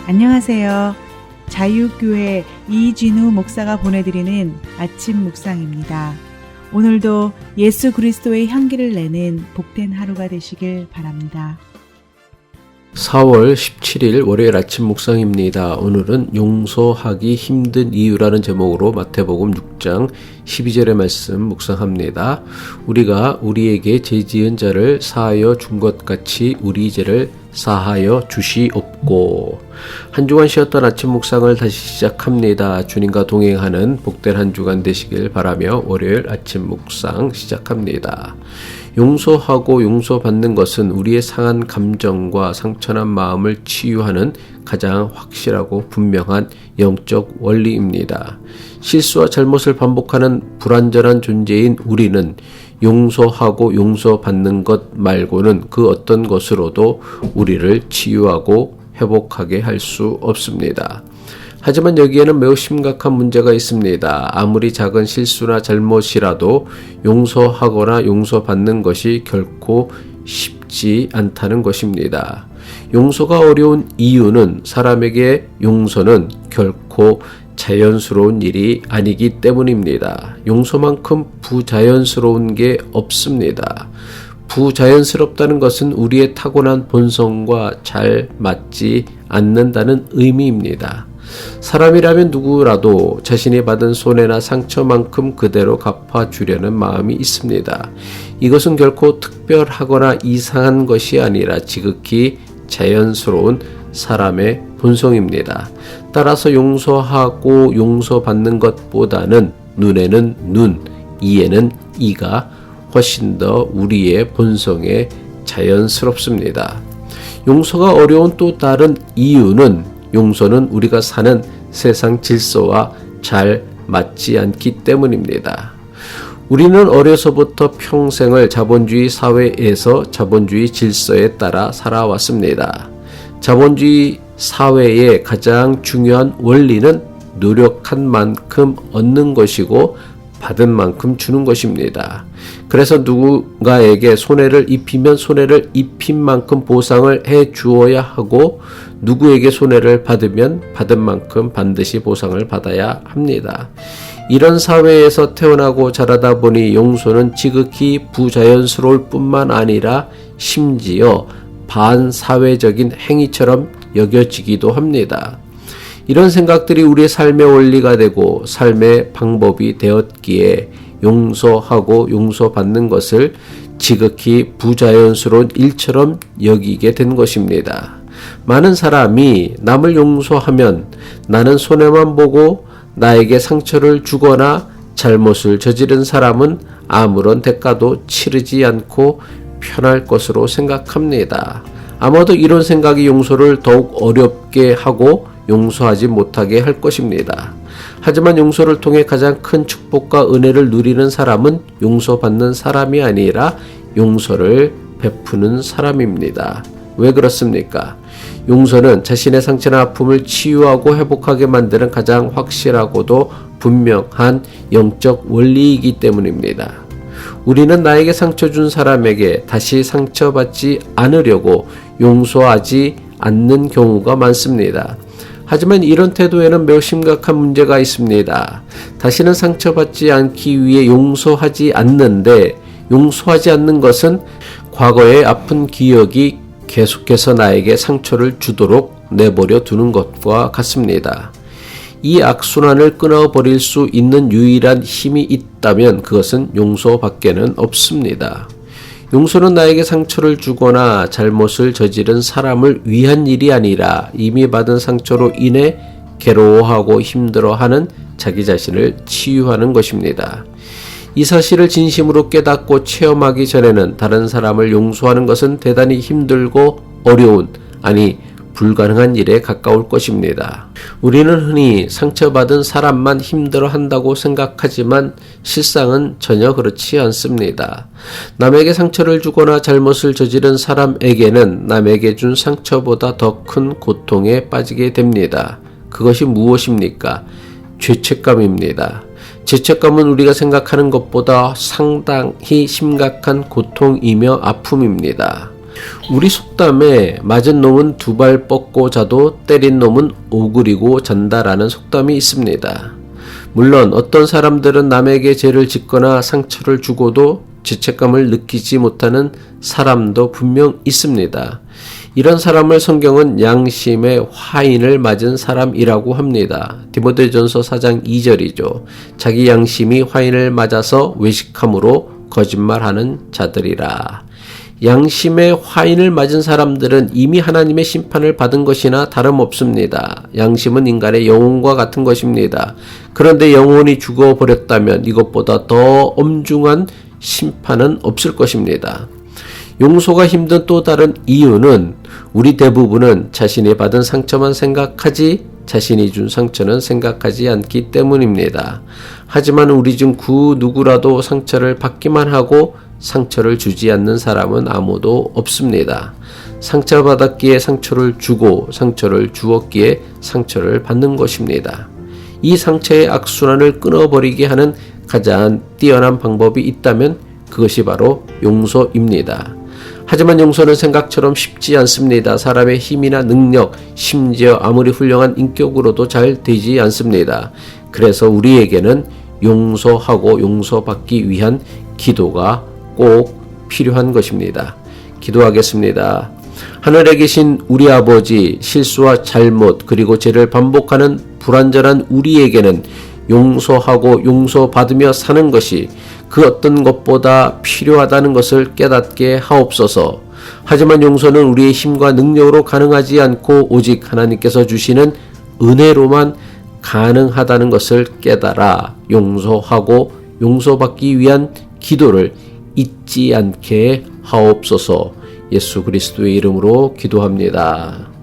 안녕하세요. 자유교회 이진우 목사가 보내드리는 아침 묵상입니다. 오늘도 예수 그리스도의 향기를 내는 복된 하루가 되시길 바랍니다. 4월 17일 월요일 아침 묵상입니다. 오늘은 용서하기 힘든 이유라는 제목으로 마태복음 6장 12절의 말씀 묵상합니다. 우리가 우리에게 죄지은 자를 사하여 준 것 같이 우리 죄를 사하여 주시옵고. 한 주간 쉬었던 아침 묵상을 다시 시작합니다. 주님과 동행하는 복된 한 주간 되시길 바라며 월요일 아침 묵상 시작합니다. 용서하고 용서받는 것은 우리의 상한 감정과 상처난 마음을 치유하는 가장 확실하고 분명한 영적 원리입니다. 실수와 잘못을 반복하는 불완전한 존재인 우리는 용서하고 용서받는 것 말고는 그 어떤 것으로도 우리를 치유하고 회복하게 할 수 없습니다. 하지만 여기에는 매우 심각한 문제가 있습니다. 아무리 작은 실수나 잘못이라도 용서하거나 용서받는 것이 결코 쉽지 않다는 것입니다. 용서가 어려운 이유는 사람에게 용서는 결코 자연스러운 일이 아니기 때문입니다. 용서만큼 부자연스러운 게 없습니다. 부자연스럽다는 것은 우리의 타고난 본성과 잘 맞지 않는다는 의미입니다. 사람이라면 누구라도 자신이 받은 손해나 상처만큼 그대로 갚아주려는 마음이 있습니다. 이것은 결코 특별하거나 이상한 것이 아니라 지극히 자연스러운 사람의 본성입니다. 따라서 용서하고 용서받는 것보다는 눈에는 눈, 이에는 이가 훨씬 더 우리의 본성에 자연스럽습니다. 용서가 어려운 또 다른 이유는 용서는 우리가 사는 세상 질서와 잘 맞지 않기 때문입니다. 우리는 어려서부터 평생을 자본주의 사회에서 자본주의 질서에 따라 살아왔습니다. 자본주의 사회의 가장 중요한 원리는 노력한 만큼 얻는 것이고 받은 만큼 주는 것입니다. 그래서 누군가에게 손해를 입히면 손해를 입힌 만큼 보상을 해 주어야 하고 누구에게 손해를 받으면 받은 만큼 반드시 보상을 받아야 합니다. 이런 사회에서 태어나고 자라다 보니 용서는 지극히 부자연스러울 뿐만 아니라 심지어 반사회적인 행위처럼 여겨지기도 합니다. 이런 생각들이 우리의 삶의 원리가 되고 삶의 방법이 되었기에 용서하고 용서받는 것을 지극히 부자연스러운 일처럼 여기게 된 것입니다. 많은 사람이 남을 용서하면 나는 손해만 보고 나에게 상처를 주거나 잘못을 저지른 사람은 아무런 대가도 치르지 않고 편할 것으로 생각합니다. 아마도 이런 생각이 용서를 더욱 어렵게 하고 용서하지 못하게 할 것입니다. 하지만 용서를 통해 가장 큰 축복과 은혜를 누리는 사람은 용서받는 사람이 아니라 용서를 베푸는 사람입니다. 왜 그렇습니까? 용서는 자신의 상처나 아픔을 치유하고 회복하게 만드는 가장 확실하고도 분명한 영적 원리이기 때문입니다. 우리는 나에게 상처 준 사람에게 다시 상처받지 않으려고 용서하지 않는 경우가 많습니다. 하지만 이런 태도에는 매우 심각한 문제가 있습니다. 다시는 상처받지 않기 위해 용서하지 않는데 용서하지 않는 것은 과거의 아픈 기억이 계속해서 나에게 상처를 주도록 내버려 두는 것과 같습니다. 이 악순환을 끊어버릴 수 있는 유일한 힘이 있다면 그것은 용서밖에는 없습니다. 용서는 나에게 상처를 주거나 잘못을 저지른 사람을 위한 일이 아니라 이미 받은 상처로 인해 괴로워하고 힘들어하는 자기 자신을 치유하는 것입니다. 이 사실을 진심으로 깨닫고 체험하기 전에는 다른 사람을 용서하는 것은 대단히 힘들고 어려운, 아니 불가능한 일에 가까울 것입니다. 우리는 흔히 상처받은 사람만 힘들어한다고 생각하지만 실상은 전혀 그렇지 않습니다. 남에게 상처를 주거나 잘못을 저지른 사람에게는 남에게 준 상처보다 더 큰 고통에 빠지게 됩니다. 그것이 무엇입니까? 죄책감입니다. 죄책감은 우리가 생각하는 것보다 상당히 심각한 고통이며 아픔입니다. 우리 속담에 맞은 놈은 두 발 뻗고 자도 때린 놈은 오그리고 잔다라는 속담이 있습니다. 물론 어떤 사람들은 남에게 죄를 짓거나 상처를 주고도 죄책감을 느끼지 못하는 사람도 분명 있습니다. 이런 사람을 성경은 양심의 화인을 맞은 사람이라고 합니다. 디모데전서 4장 2절이죠. 자기 양심이 화인을 맞아서 외식함으로 거짓말하는 자들이라. 양심의 화인을 맞은 사람들은 이미 하나님의 심판을 받은 것이나 다름없습니다. 양심은 인간의 영혼과 같은 것입니다. 그런데 영혼이 죽어버렸다면 이것보다 더 엄중한 심판은 없을 것입니다. 용서가 힘든 또 다른 이유는 우리 대부분은 자신이 받은 상처만 생각하지 자신이 준 상처는 생각하지 않기 때문입니다. 하지만 우리 중 그 누구라도 상처를 받기만 하고 상처를 주지 않는 사람은 아무도 없습니다. 상처받았기에 상처를 주고 상처를 주었기에 상처를 받는 것입니다. 이 상처의 악순환을 끊어버리게 하는 가장 뛰어난 방법이 있다면 그것이 바로 용서입니다. 하지만 용서는 생각처럼 쉽지 않습니다. 사람의 힘이나 능력, 심지어 아무리 훌륭한 인격으로도 잘 되지 않습니다. 그래서 우리에게는 용서하고 용서받기 위한 기도가 꼭 필요한 것입니다. 기도하겠습니다. 하늘에 계신 우리 아버지, 실수와 잘못 그리고 죄를 반복하는 불완전한 우리에게는 용서하고 용서받으며 사는 것이 그 어떤 것보다 필요하다는 것을 깨닫게 하옵소서. 하지만 용서는 우리의 힘과 능력으로 가능하지 않고 오직 하나님께서 주시는 은혜로만 가능하다는 것을 깨달아 용서하고 용서받기 위한 기도를 잊지 않게 하옵소서. 예수 그리스도의 이름으로 기도합니다.